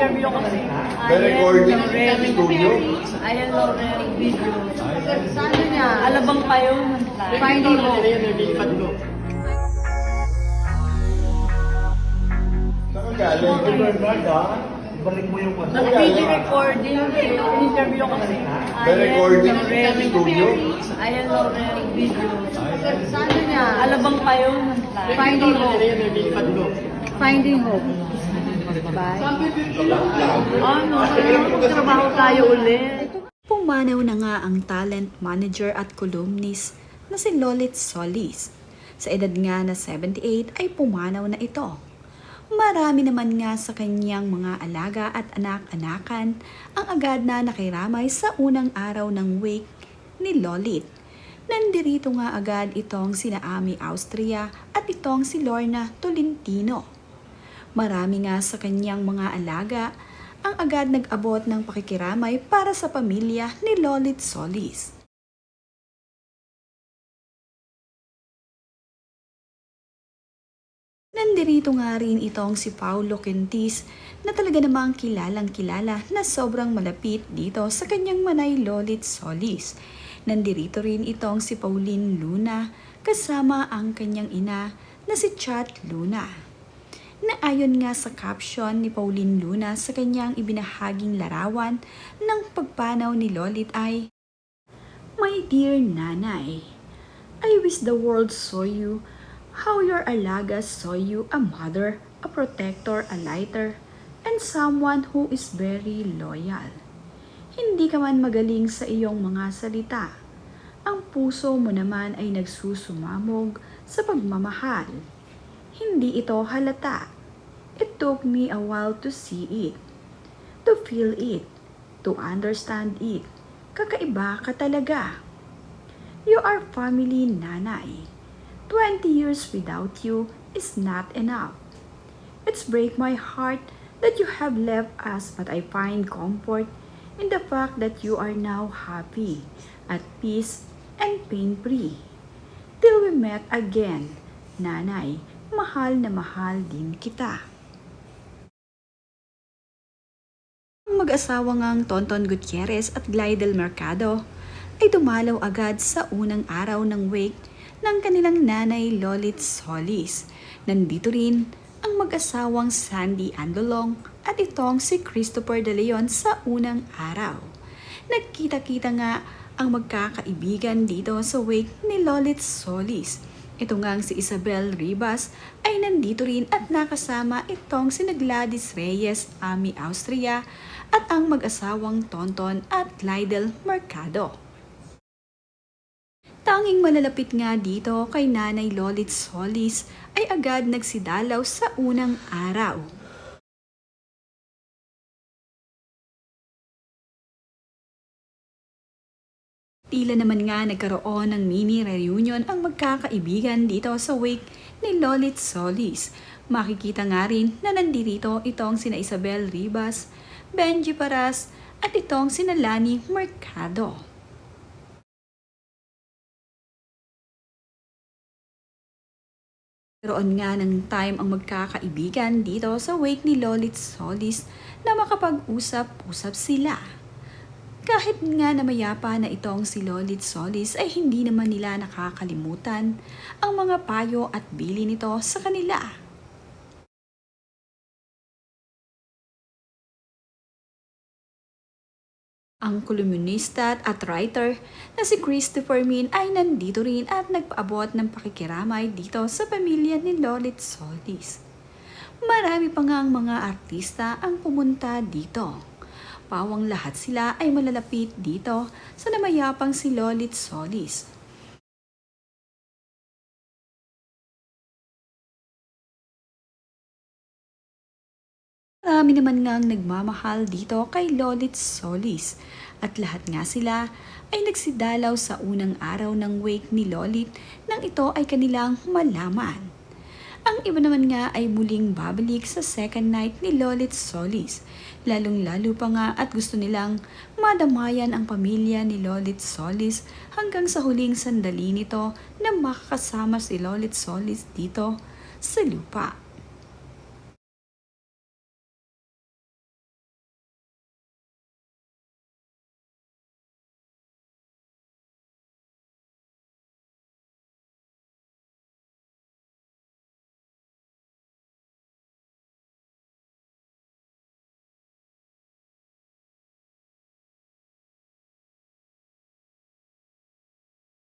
interview kasi. The recording studio. Ayan, Laurel, video. Saan niya? Alabang pa yun. Finding mo. Saan galing? Balik mo yung Video recording. Interview kasi. The recording studio. Ayan, Laurel, video. Saan niya? Alabang pa yun. Finding mo. Finding Hope. Bye. Ano? Trabaho tayo ulit. Pumanaw na nga ang talent manager at columnist na si Lolit Solis. Sa edad nga na 78 ay pumanaw na ito. Marami naman nga sa kanyang mga alaga at anak-anakan ang agad na nakiramay sa unang araw ng wake ni Lolit. Nandirito nga agad itong sina Ami Austria at itong si Lorna Tolentino. Marami nga sa kanyang mga alaga ang agad nag-abot ng pakikiramay para sa pamilya ni Lolit Solis. Nandirito nga rin itong si Paulo Quintis na talaga namang kilalang-kilala na sobrang malapit dito sa kanyang manay Lolit Solis. Nandirito rin itong si Pauline Luna kasama ang kanyang ina na si Chat Luna. Na ayon nga sa caption ni Pauline Luna sa kanyang ibinahaging larawan ng pagpanaw ni Lolit ay, "My dear Nanay, I wish the world saw you how your alagas saw you, a mother, a protector, a lighter, and someone who is very loyal. Hindi ka man magaling sa iyong mga salita. Ang puso mo naman ay nagsusumamog sa pagmamahal. Hindi ito halata. It took me a while to see it, to feel it, to understand it. Kakaiba ka talaga. You are family, Nanay. 20 years without you is not enough. It's break my heart that you have left us, but I find comfort in the fact that you are now happy, at peace, and pain-free. Till we met again, Nanay, mahal na mahal din kita." Ang mag-asawa ngang Tonton Gutierrez at Glidel Mercado ay dumalaw agad sa unang araw ng wake ng kanilang nanay Lolit Solis. Nandito rin ang mag-asawang Sandy Andolong at itong si Christopher De Leon sa unang araw. Nagkita-kita nga ang magkakaibigan dito sa wake ni Lolit Solis. Ito ngang si Isabel Ribas ay nandito rin at nakasama itong si Gladys Reyes, Ami Austria at ang mag-asawang Tonton at Glidel Mercado. Tanging malalapit nga dito kay Nanay Lolit Solis ay agad nagsidalaw sa unang araw. Tila naman nga nagkaroon ng mini reunion ang magkakaibigan dito sa wake ni Lolit Solis. Makikita nga rin na nandirito itong sina Isabel Ribas, Benji Paras at itong sina Lani Mercado. Karoon nga ng time ang magkakaibigan dito sa wake ni Lolit Solis na makapag-usap-usap sila. Kahit nga na mayapa na itong si Lolit Solis ay hindi naman nila nakakalimutan ang mga payo at bili nito sa kanila. Ang kolumnista at writer na si Christopher Min ay nandito rin at nagpaabot ng pakikiramay dito sa pamilya ni Lolit Solis. Marami pa nga ang mga artista ang pumunta dito. Pawang lahat sila ay malalapit dito sa namayapang si Lolit Solis. Marami naman ngang nagmamahal dito kay Lolit Solis at lahat nga sila ay nagsidalaw sa unang araw ng wake ni Lolit nang ito ay kanilang malaman. Ang iba naman nga ay muling babalik sa second night ni Lolit Solis, lalong-lalo pa nga at gusto nilang madamayan ang pamilya ni Lolit Solis hanggang sa huling sandali nito na makakasama si Lolit Solis dito sa lupa.